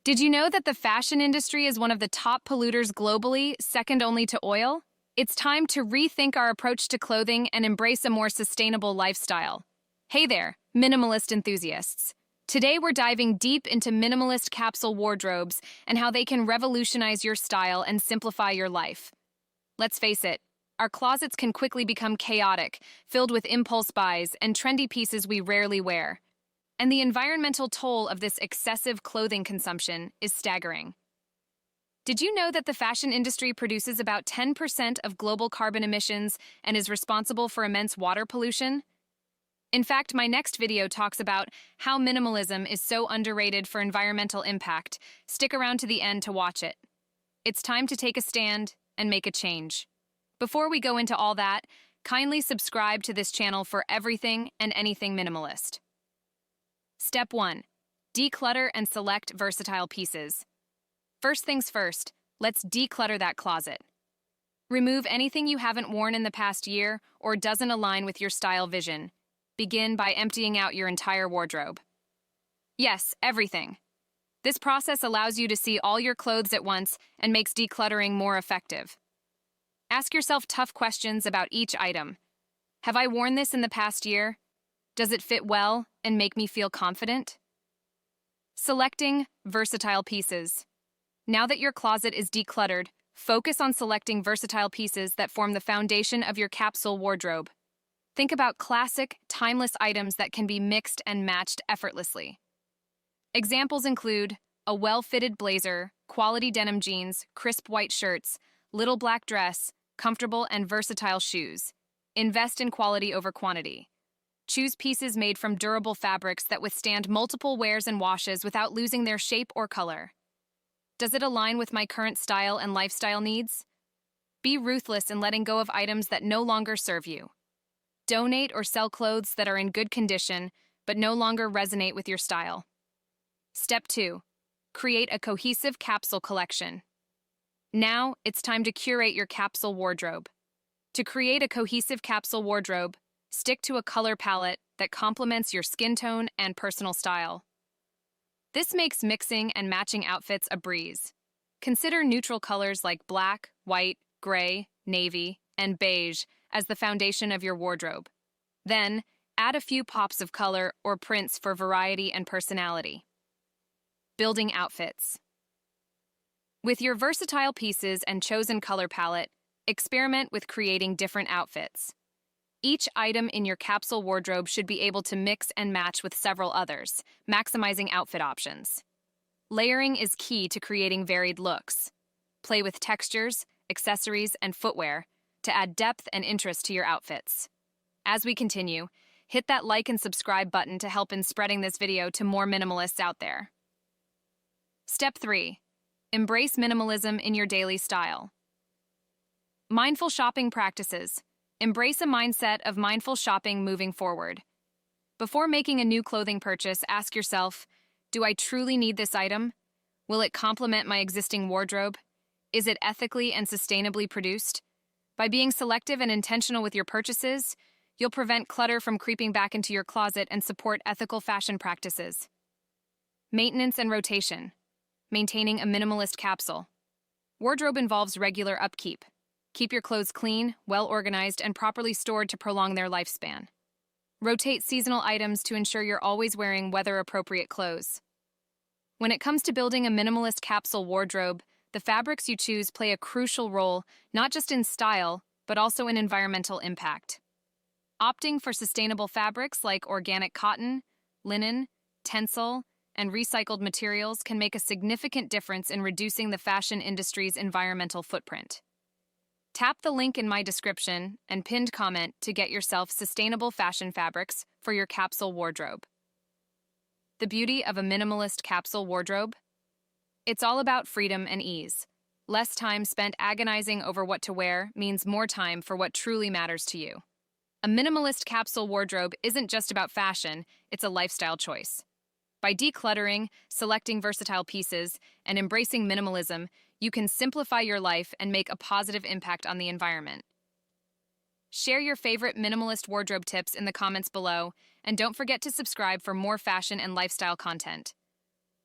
Did you know that the fashion industry is one of the top polluters globally, second only to oil? It's time to rethink our approach to clothing and embrace a more sustainable lifestyle. Hey there, minimalist enthusiasts. Today we're diving deep into minimalist capsule wardrobes and how they can revolutionize your style and simplify your life. Let's face it, our closets can quickly become chaotic, filled with impulse buys and trendy pieces we rarely wear. And the environmental toll of this excessive clothing consumption is staggering. Did you know that the fashion industry produces about 10% of global carbon emissions and is responsible for immense water pollution? In fact, my next video talks about how minimalism is so underrated for environmental impact. Stick around to the end to watch it. It's time to take a stand and make a change. Before we go into all that, kindly subscribe to this channel for everything and anything minimalist. Step 1. Declutter and select versatile pieces. First things first, let's declutter that closet. Remove anything you haven't worn in the past year or doesn't align with your style vision. Begin by emptying out your entire wardrobe. Yes, everything. This process allows you to see all your clothes at once and makes decluttering more effective. Ask yourself tough questions about each item. Have I worn this in the past year? Does it fit well and make me feel confident? Selecting versatile pieces. Now that your closet is decluttered, focus on selecting versatile pieces that form the foundation of your capsule wardrobe. Think about classic, timeless items that can be mixed and matched effortlessly. Examples include a well-fitted blazer, quality denim jeans, crisp white shirts, little black dress, comfortable and versatile shoes. Invest in quality over quantity. Choose pieces made from durable fabrics that withstand multiple wears and washes without losing their shape or color. Does it align with my current style and lifestyle needs? Be ruthless in letting go of items that no longer serve you. Donate or sell clothes that are in good condition but no longer resonate with your style. Step 2. Create a cohesive capsule collection. Now, it's time to curate your capsule wardrobe. To create a cohesive capsule wardrobe, stick to a color palette that complements your skin tone and personal style. This makes mixing and matching outfits a breeze. Consider neutral colors like black, white, gray, navy, and beige as the foundation of your wardrobe. Then, add a few pops of color or prints for variety and personality. Building outfits. With your versatile pieces and chosen color palette, experiment with creating different outfits. Each item in your capsule wardrobe should be able to mix and match with several others, maximizing outfit options. Layering is key to creating varied looks. Play with textures, accessories, and footwear to add depth and interest to your outfits. As we continue, hit that like and subscribe button to help in spreading this video to more minimalists out there. Step 3. Embrace minimalism in your daily style. Mindful shopping practices. Embrace a mindset of mindful shopping moving forward. Before making a new clothing purchase, ask yourself, do I truly need this item? Will it complement my existing wardrobe? Is it ethically and sustainably produced? By being selective and intentional with your purchases, you'll prevent clutter from creeping back into your closet and support ethical fashion practices. Maintenance and rotation. Maintaining a minimalist capsule. Wardrobe involves regular upkeep. Keep your clothes clean, well-organized, and properly stored to prolong their lifespan. Rotate seasonal items to ensure you're always wearing weather-appropriate clothes. When it comes to building a minimalist capsule wardrobe, the fabrics you choose play a crucial role not just in style, but also in environmental impact. Opting for sustainable fabrics like organic cotton, linen, tencel, and recycled materials can make a significant difference in reducing the fashion industry's environmental footprint. Tap the link in my description and pinned comment to get yourself sustainable fashion fabrics for your capsule wardrobe. The beauty of a minimalist capsule wardrobe? It's all about freedom and ease. Less time spent agonizing over what to wear means more time for what truly matters to you. A minimalist capsule wardrobe isn't just about fashion, it's a lifestyle choice. By decluttering, selecting versatile pieces, and embracing minimalism, you can simplify your life and make a positive impact on the environment. Share your favorite minimalist wardrobe tips in the comments below, and don't forget to subscribe for more fashion and lifestyle content.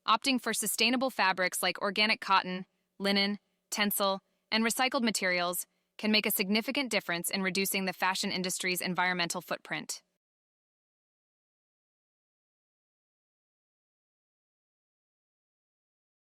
Opting for sustainable fabrics like organic cotton, linen, tencel, and recycled materials can make a significant difference in reducing the fashion industry's environmental footprint.